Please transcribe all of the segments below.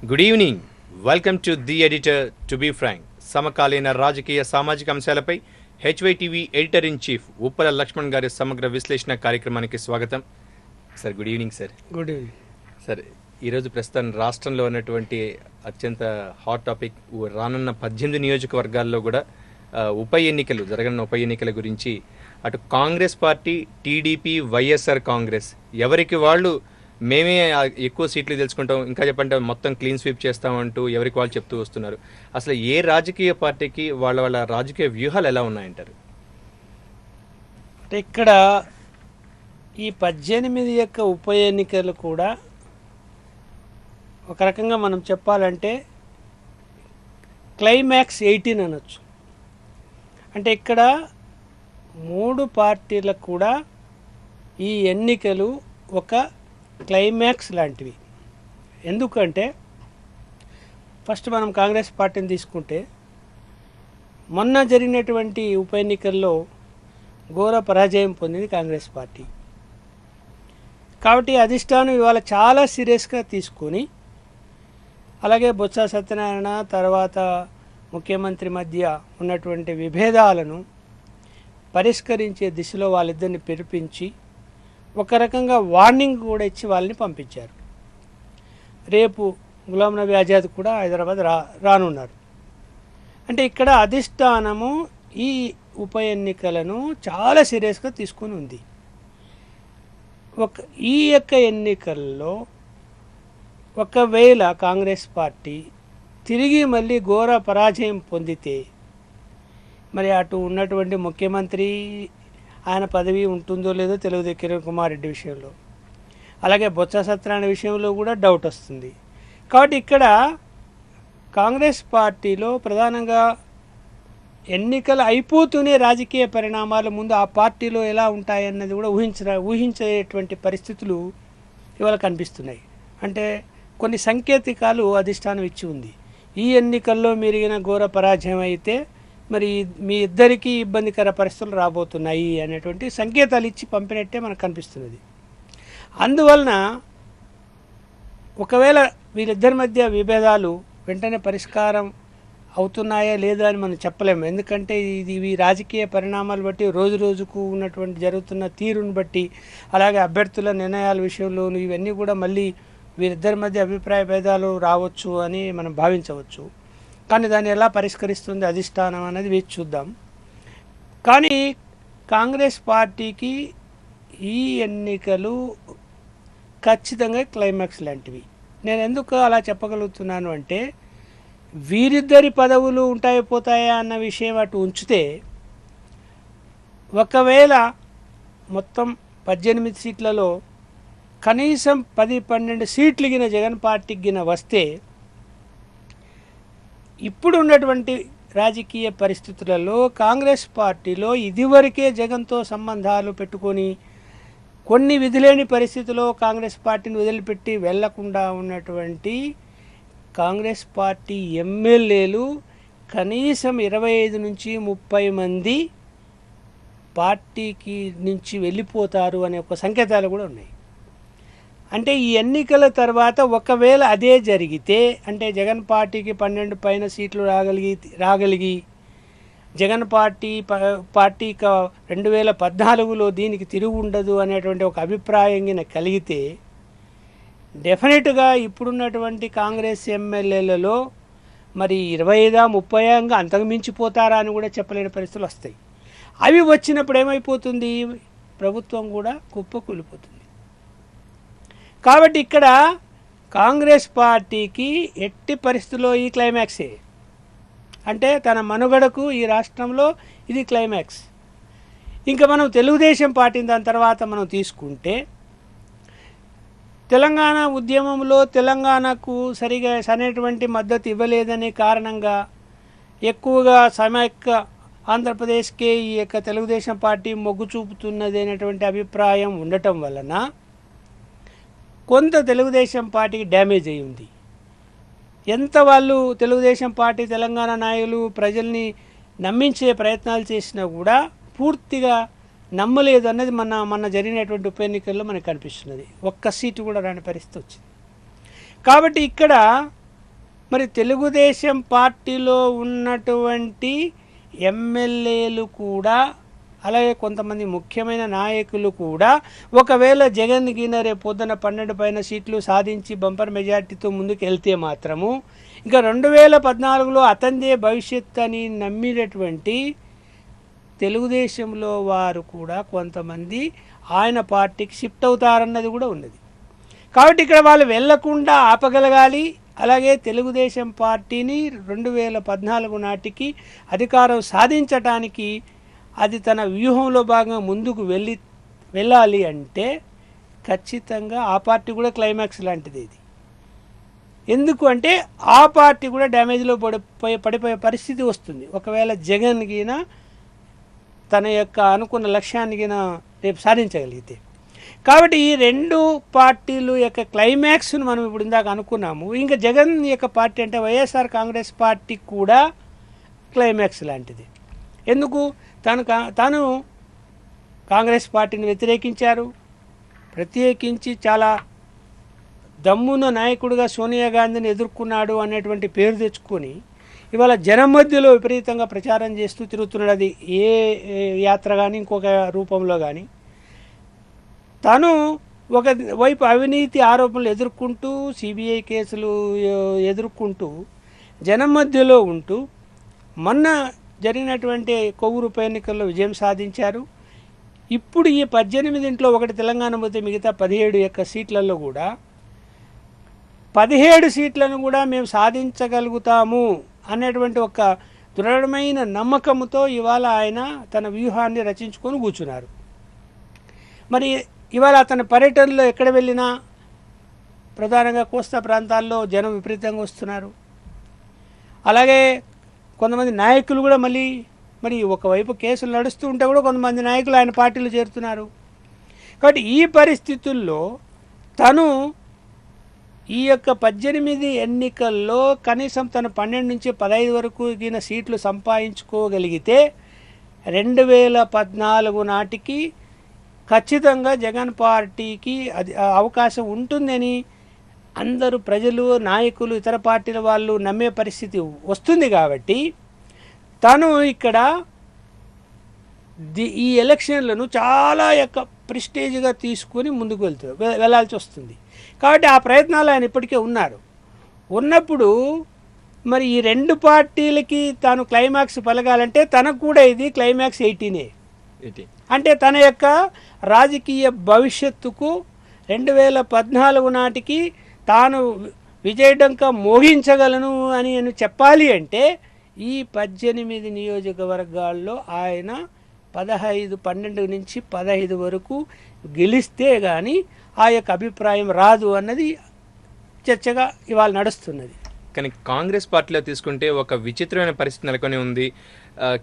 Good evening. Welcome to the editor to be frank. సమకాలీన రాజకీయ సామాజిక అంశాలపై HYTV editor in chief Uppala Lakshman గారి సమగ్ర విశ్లేషణ కార్యక్రమానికి స్వాగతం. Sir good evening sir. Good evening sir, ఈరోజు ప్రస్తుతం రాష్ట్రంలో ఉన్నటువంటి అత్యంత హాట్ టాపిక్ రానున్న 18 నియోజకవర్గాల్లో కూడా జరగనున్న ఉప ఎన్నికల గురించి అటు కాంగ్రెస్ పార్టీ, టీడీపీ, వైఎస్ఆర్ కాంగ్రెస్ ఎవరికి వాళ్ళు మేమే ఎక్కువ సీట్లు తెలుసుకుంటాం, ఇంకా చెప్పంటే మొత్తం క్లీన్ స్వీప్ చేస్తామంటూ ఎవరికి వాళ్ళు చెప్తూ వస్తున్నారు. అసలు ఏ రాజకీయ పార్టీకి వాళ్ళ రాజకీయ వ్యూహాలు ఎలా ఉన్నాయంటారు? అంటే ఇక్కడ ఈ 18 యొక్క ఉప ఎన్నికలు కూడా ఒక రకంగా మనం చెప్పాలంటే క్లైమాక్స్ 18 అనొచ్చు. అంటే ఇక్కడ 3 పార్టీలకు కూడా ఈ ఎన్నికలు ఒక క్లైమాక్స్ లాంటివి. ఎందుకంటే ఫస్ట్ మనం కాంగ్రెస్ పార్టీని తీసుకుంటే మొన్న జరిగినటువంటి ఉప ఎన్నికల్లో ఘోర పరాజయం పొందింది కాంగ్రెస్ పార్టీ. కాబట్టి అధిష్టానం ఇవాళ చాలా సీరియస్గా తీసుకొని, అలాగే బొత్స సత్యనారాయణ తర్వాత ముఖ్యమంత్రి మధ్య ఉన్నటువంటి విభేదాలను పరిష్కరించే దిశలో వాళ్ళిద్దరిని పిలిపించి ఒక రకంగా వార్నింగ్ కూడా ఇచ్చి వాళ్ళని పంపించారు. రేపు గులాం నబీ ఆజాద్ కూడా హైదరాబాద్ రానున్నారు. అంటే ఇక్కడ అధిష్టానము ఈ ఉప ఎన్నికలను చాలా సీరియస్గా తీసుకుని ఉంది. ఈ యొక్క ఎన్నికల్లో ఒకవేళ కాంగ్రెస్ పార్టీ తిరిగి మళ్ళీ ఘోర పరాజయం పొందితే మరి అటు ఉన్నటువంటి ముఖ్యమంత్రి ఆయన పదవి ఉంటుందో లేదో తెలియదు కిరణ్ కుమార్ రెడ్డి విషయంలో, అలాగే బొత్స సత్యనారాయణ విషయంలో కూడా డౌట్ వస్తుంది. కాబట్టి ఇక్కడ కాంగ్రెస్ పార్టీలో ప్రధానంగా ఎన్నికలు అయిపోతూనే రాజకీయ పరిణామాలు ముందు ఆ పార్టీలో ఎలా ఉంటాయన్నది కూడా ఊహించేటువంటి పరిస్థితులు ఇవాళ కనిపిస్తున్నాయి. అంటే కొన్ని సంకేతికాలు అధిష్టానం ఇచ్చి ఉంది. ఈ ఎన్నికల్లో మెరిగిన ఘోర పరాజయం అయితే మరి మీ ఇద్దరికీ ఇబ్బందికర పరిస్థితులు రాబోతున్నాయి అనేటువంటి సంకేతాలు ఇచ్చి పంపినట్టే మనకు కనిపిస్తున్నది. అందువలన ఒకవేళ వీళ్ళిద్దరి మధ్య విభేదాలు వెంటనే పరిష్కారం అవుతున్నాయా లేదా అని మనం చెప్పలేము. ఎందుకంటే ఇవి రాజకీయ పరిణామాలు బట్టి రోజు రోజుకు ఉన్నటువంటి జరుగుతున్న తీరును బట్టి, అలాగే అభ్యర్థుల నిర్ణయాల విషయంలోనూ ఇవన్నీ కూడా మళ్ళీ వీరిద్దరి మధ్య అభిప్రాయ భేదాలు రావచ్చు అని మనం భావించవచ్చు. కానీ దాన్ని ఎలా పరిష్కరిస్తుంది అధిష్టానం అనేది వేచి చూద్దాం. కానీ కాంగ్రెస్ పార్టీకి ఈ ఎన్నికలు ఖచ్చితంగా క్లైమాక్స్ లాంటివి. నేను ఎందుకు అలా చెప్పగలుగుతున్నాను అంటే వీరిద్దరి పదవులు ఉంటాయి పోతాయా అన్న విషయం అటు ఉంచితే, ఒకవేళ మొత్తం 18 సీట్లలో కనీసం 10-12 సీట్లు గిన జగన్ పార్టీకి గిన వస్తే ఇప్పుడు ఉన్నటువంటి రాజకీయ పరిస్థితులలో కాంగ్రెస్ పార్టీలో ఇదివరకే జగన్తో సంబంధాలు పెట్టుకొని కొన్ని విధులేని పరిస్థితుల్లో కాంగ్రెస్ పార్టీని వదిలిపెట్టి వెళ్లకుండా ఉన్నటువంటి కాంగ్రెస్ పార్టీ ఎమ్మెల్యేలు కనీసం 25 నుంచి 30 మంది పార్టీకి నుంచి వెళ్ళిపోతారు అనే ఒక సంకేతాలు కూడా ఉన్నాయి. అంటే ఈ ఎన్నికల తర్వాత ఒకవేళ అదే జరిగితే, అంటే జగన్ పార్టీకి 12 పైన సీట్లు రాగలిగి జగన్ పార్టీ 2014లో దీనికి తిరుగు ఉండదు అనేటువంటి ఒక అభిప్రాయం కలిగితే డెఫినెట్గా ఇప్పుడున్నటువంటి కాంగ్రెస్ ఎమ్మెల్యేలలో మరి 25-30 అంతకు మించిపోతారా అని కూడా చెప్పలేని పరిస్థితులు వస్తాయి. అవి వచ్చినప్పుడు ఏమైపోతుంది, ప్రభుత్వం కూడా కుప్పకూలిపోతుంది. కాబట్టి ఇక్కడ కాంగ్రెస్ పార్టీకి ఎట్టి పరిస్థితుల్లో ఈ క్లైమాక్సే. అంటే తన మనుగడకు ఈ రాష్ట్రంలో ఇది క్లైమాక్స్. ఇంకా మనం తెలుగుదేశం పార్టీని దాని తర్వాత మనం తీసుకుంటే, తెలంగాణ ఉద్యమంలో తెలంగాణకు సరైనటువంటి మద్దతు ఇవ్వలేదనే కారణంగా ఎక్కువగా సమైక్య ఆంధ్రప్రదేశ్కే ఈ యొక్క తెలుగుదేశం పార్టీ మొగ్గు చూపుతున్నది అనేటువంటి అభిప్రాయం ఉండటం వలన కొంత తెలుగుదేశం పార్టీకి డ్యామేజ్ అయి ఉంది. ఎంత వాళ్ళు తెలుగుదేశం పార్టీ తెలంగాణ నాయకులు ప్రజల్ని నమ్మించే ప్రయత్నాలు చేసినా కూడా పూర్తిగా నమ్మలేదు అన్నది మన జరిగినటువంటి ఉప ఎన్నికల్లో మనకు కనిపిస్తున్నది. ఒక్క సీటు కూడా రాని పరిస్థితి వచ్చింది. కాబట్టి ఇక్కడ మరి తెలుగుదేశం పార్టీలో ఉన్నటువంటి ఎమ్మెల్యేలు కూడా అలాగే కొంతమంది ముఖ్యమైన నాయకులు కూడా ఒకవేళ జగన్ గిన రేపు పొద్దున 12 పైన సీట్లు సాధించి బంపర్ మెజార్టీతో ముందుకు వెళ్తే మాత్రము ఇంకా 2014లో అతందే భవిష్యత్ అని నమ్మినటువంటి తెలుగుదేశంలో వారు కూడా కొంతమంది ఆయన పార్టీకి షిఫ్ట్ అవుతారన్నది కూడా ఉన్నది. కాబట్టి ఇక్కడ వాళ్ళు వెళ్లకుండా ఆపగలగాలి. అలాగే తెలుగుదేశం పార్టీని 2014 నాటికి అధికారం సాధించటానికి అది తన వ్యూహంలో భాగంగా ముందుకు వెళ్ళాలి అంటే ఖచ్చితంగా ఆ పార్టీ కూడా క్లైమాక్స్ లాంటిది ఇది. ఎందుకు అంటే ఆ పార్టీ కూడా డ్యామేజ్లో పడిపోయే పరిస్థితి వస్తుంది ఒకవేళ జగన్ గిన తన యొక్క అనుకున్న లక్ష్యాన్ని గిన రేపు సాధించగలిగితే. కాబట్టి ఈ రెండు పార్టీలు యొక్క క్లైమాక్స్ను మనం ఇప్పుడు ఇందాక అనుకున్నాము. ఇంకా జగన్ యొక్క పార్టీ అంటే వైఎస్ఆర్ కాంగ్రెస్ పార్టీ కూడా క్లైమాక్స్ లాంటిది. ఎందుకు? తాను కాంగ్రెస్ పార్టీని వ్యతిరేకించారు. ప్రత్యేకించి చాలా దమ్మున నాయకుడిగా సోనియా గాంధీని ఎదుర్కొన్నాడు అనేటువంటి పేరు తెచ్చుకొని ఇవాళ జనం మధ్యలో విపరీతంగా ప్రచారం చేస్తూ తిరుగుతున్నాడు. అది ఏ యాత్ర కానీ ఇంకొక రూపంలో కానీ తను ఒక వైపు అవినీతి ఆరోపణలు ఎదుర్కొంటూ సిబిఐ కేసులు ఎదుర్కొంటూ జనం మధ్యలో ఉంటూ మొన్న జరిగినటువంటి కొవ్వూరు ఉప ఎన్నికల్లో విజయం సాధించారు. ఇప్పుడు ఈ 18 ఒకటి తెలంగాణ పోతే మిగతా 17 యొక్క సీట్లలో కూడా 17 సీట్లను కూడా మేము సాధించగలుగుతాము అనేటువంటి ఒక దృఢమైన నమ్మకంతో ఇవాళ ఆయన తన వ్యూహాన్ని రచించుకొని కూర్చున్నారు. మరి ఇవాళ అతని పర్యటనలో ఎక్కడ వెళ్ళినా ప్రధానంగా కోస్తా ప్రాంతాల్లో జనం విపరీతంగా వస్తున్నారు. అలాగే కొంతమంది నాయకులు కూడా మరి ఒకవైపు కేసులు నడుస్తూ ఉంటే కూడా కొంతమంది నాయకులు ఆయన పార్టీలో చేరుతున్నారు. కాబట్టి ఈ పరిస్థితుల్లో తను ఈ యొక్క 18 ఎన్నికల్లో కనీసం తను 12 నుంచి 15 వరకు గిన సీట్లు సంపాదించుకోగలిగితే 2014 నాటికి ఖచ్చితంగా జగన్ పార్టీకి అది అవకాశం ఉంటుందని అందరూ ప్రజలు, నాయకులు, ఇతర పార్టీల వాళ్ళు నమ్మే పరిస్థితి వస్తుంది. కాబట్టి తను ఇక్కడ ఈ ఎలక్షన్లను చాలా యొక్క ప్రెస్టేజ్గా తీసుకొని ముందుకు వెళ్ళాల్సి వస్తుంది. కాబట్టి ఆ ప్రయత్నాలు ఆయన ఇప్పటికే ఉన్నప్పుడు మరి ఈ రెండు పార్టీలకి తాను క్లైమాక్స్ పలగాలంటే తనకు కూడా ఇది క్లైమాక్స్ 18 అంటే తన యొక్క రాజకీయ భవిష్యత్తుకు 2014 నాటికి తాను విజయడంక మోగించగలను అని చెప్పాలి అంటే ఈ 18 నియోజకవర్గాల్లో ఆయన 12 నుంచి 15 వరకు గెలిస్తే కానీ ఆ యొక్క అభిప్రాయం రాదు అన్నది చర్చగా ఇవాళ నడుస్తున్నది. కానీ కాంగ్రెస్ పార్టీలో తీసుకుంటే ఒక విచిత్రమైన పరిస్థితి నెలకొని ఉంది.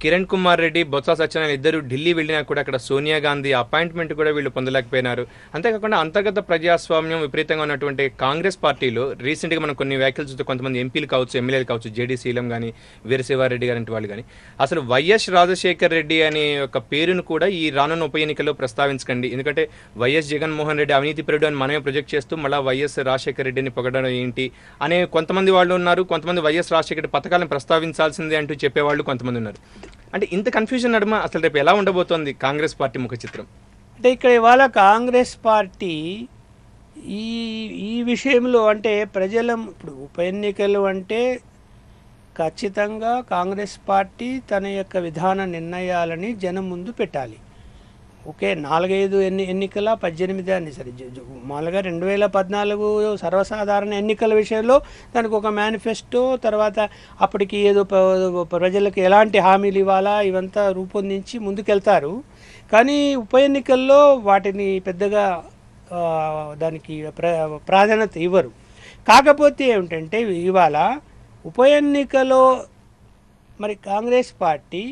కిరణ్ కుమార్ రెడ్డి, బొత్స సత్యనారాయణ ఇద్దరు ఢిల్లీ వెళ్ళినా కూడా అక్కడ సోనియా గాంధీ అపాయింట్మెంట్ కూడా వీళ్ళు పొందలేకపోయినారు. అంతేకాకుండా అంతర్గత ప్రజాస్వామ్యం విపరీతంగా ఉన్నటువంటి కాంగ్రెస్ పార్టీలో రీసెంట్గా మనం కొన్ని వ్యాఖ్యలు చూస్తే కొంతమంది ఎంపీలు కావచ్చు, ఎమ్మెల్యేలు కావచ్చు, జేడీ శీలం కానీ, వీరశివారెడ్డి గారి వాళ్ళు కానీ అసలు వైఎస్ రాజశేఖర్ రెడ్డి అనే ఒక పేరును కూడా ఈ రానున్న ఉప ఎన్నికల్లో ప్రస్తావించకండి, ఎందుకంటే వైఎస్ జగన్మోహన్ రెడ్డి అవినీతి పరుడు అని మనమే ప్రొజెక్ట్ చేస్తూ మళ్ళీ వైఎస్ రాజశేఖర రెడ్డిని పొగడడం ఏంటి అనే కొంతమంది వాళ్ళు ఉన్నారు. కొంతమంది వైఎస్ రాజశేఖర రెడ్డి పథకాలను ప్రస్తావించాల్సిందే అంటూ చెప్పేవాళ్ళు కొంతమంది ఉన్నారు. అంటే ఇంత కన్ఫ్యూజన్ నడుమ అసలు రేపు ఎలా ఉండబోతోంది కాంగ్రెస్ పార్టీ ముఖ చిత్రం? అంటే ఇక్కడ ఇవాళ కాంగ్రెస్ పార్టీ ఈ విషయంలో అంటే ఇప్పుడు ఉప ఎన్నికలు అంటే ఖచ్చితంగా కాంగ్రెస్ పార్టీ తన యొక్క విధాన నిర్ణయాలని జనం ముందు పెట్టాలి. ఓకే, 4-5 ఎన్నికల 18 అని సరే మామూలుగా 2014 సర్వసాధారణ ఎన్నికల విషయంలో దానికి ఒక మేనిఫెస్టో, తర్వాత అప్పటికి ఏదో ప్రజలకు ఎలాంటి హామీలు ఇవ్వాలా ఇవంతా రూపొందించి ముందుకెళ్తారు. కానీ ఉప ఎన్నికల్లో వాటిని పెద్దగా దానికి ప్రాధాన్యత ఇవ్వరు. కాకపోతే ఏమిటంటే ఇవాళ ఉప ఎన్నికలో మరి కాంగ్రెస్ పార్టీ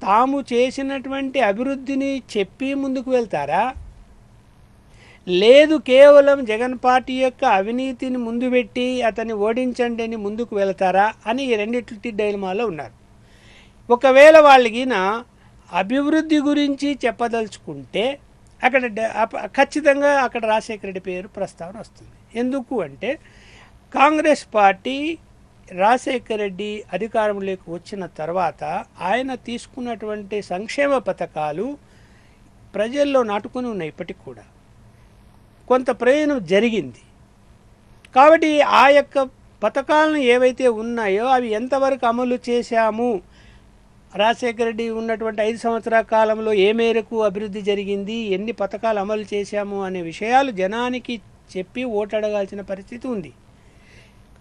తాము చేసినటువంటి అభివృద్ధిని చెప్పి ముందుకు వెళ్తారా, లేదు కేవలం జగన్ పార్టీ యొక్క అవినీతిని ముందు పెట్టి అతన్ని ఓడించండి అని ముందుకు వెళ్తారా అని ఈ రెండింటి డైలమాలో ఉన్నారు. ఒకవేళ వాళ్ళకిన అభివృద్ధి గురించి చెప్పదలుచుకుంటే అక్కడ ఖచ్చితంగా అక్కడ రాజశేఖర రెడ్డి పేరు ప్రస్తావన వస్తుంది. ఎందుకు అంటే కాంగ్రెస్ పార్టీ రాజశేఖర రెడ్డి అధికారంలోకి వచ్చిన తర్వాత ఆయన తీసుకున్నటువంటి సంక్షేమ పథకాలు ప్రజల్లో నాటుకొని ఉన్నాయి. ఇప్పటికి కూడా కొంత ప్రయోజనం జరిగింది. కాబట్టి ఆ యొక్క పథకాలను ఏవైతే ఉన్నాయో అవి ఎంతవరకు అమలు చేశాము, రాజశేఖర రెడ్డి ఉన్నటువంటి 5 సంవత్సరాల కాలంలో ఏ మేరకు అభివృద్ధి జరిగింది, ఎన్ని పథకాలు అమలు చేశాము అనే విషయాలు జనానికి చెప్పి ఓటడగాల్సిన పరిస్థితి ఉంది.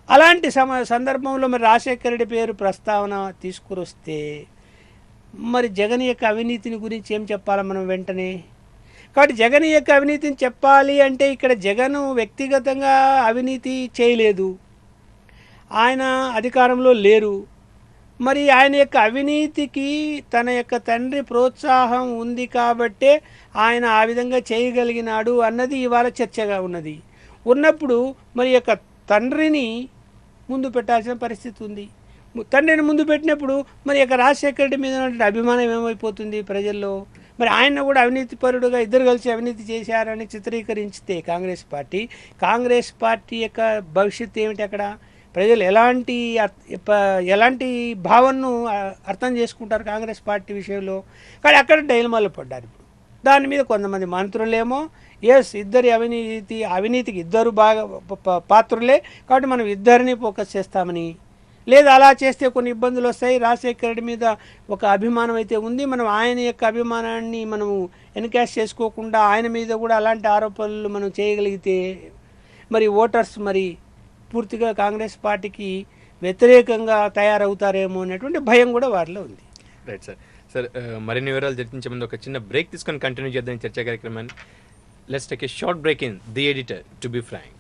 అలాంటి సందర్భంలో మరి రాజశేఖర రెడ్డి పేరు ప్రస్తావన తీసుకురొస్తే మరి జగన్ యొక్క అవినీతిని గురించి ఏం చెప్పాలి మనం వెంటనే? కాబట్టి జగన్ యొక్క అవినీతిని చెప్పాలి అంటే ఇక్కడ జగన్ వ్యక్తిగతంగా అవినీతి చేయలేదు, ఆయన అధికారంలో లేరు. మరి ఆయన యొక్క అవినీతికి తన యొక్క తండ్రి ప్రోత్సాహం ఉంది కాబట్టే ఆయన ఆ విధంగా చేయగలిగినాడు అన్నది ఇవాళ చర్చగా ఉన్నప్పుడు మరి యొక్క తండ్రిని ముందు పెట్టాల్సిన పరిస్థితి ఉంది. తండ్రిని ముందు పెట్టినప్పుడు మరి యొక్క రాజశేఖర రెడ్డి మీద ఉన్నటువంటి అభిమానం ఏమైపోతుంది ప్రజల్లో? మరి ఆయన కూడా అవినీతి పరుడుగా ఇద్దరు కలిసి అవినీతి చేశారని చిత్రీకరించితే కాంగ్రెస్ పార్టీ యొక్క భవిష్యత్తు ఏమిటి? అక్కడ ప్రజలు ఎలాంటి భావనను అర్థం చేసుకుంటారు కాంగ్రెస్ పార్టీ విషయంలో? కానీ అక్కడ డైలమాలో పడ్డారు. ఇప్పుడు దాని మీద కొంతమంది మంత్రులేమో ఇద్దరి అవినీతికి ఇద్దరు బాగా పాత్రులే కాబట్టి మనం ఇద్దరిని ఫోకస్ చేస్తామని, లేదా అలా చేస్తే కొన్ని ఇబ్బందులు వస్తాయి, రాజశేఖర రెడ్డి మీద ఒక అభిమానం అయితే ఉంది, మనం ఆయన యొక్క అభిమానాన్ని మనం ఎన్కాష్ చేసుకోకుండా ఆయన మీద కూడా అలాంటి ఆరోపణలు మనం చేయగలిగితే మరి ఓటర్స్ మరి పూర్తిగా కాంగ్రెస్ పార్టీకి వ్యతిరేకంగా తయారవుతారేమో అనేటువంటి భయం కూడా వారిలో ఉంది. రైట్ సార్, మరిన్ని వివరాలు చర్చించే ముందు ఒక చిన్న బ్రేక్ తీసుకొని కంటిన్యూ చేద్దాం చర్చా కార్యక్రమాన్ని. Let's take a short break in the editor to be Frank.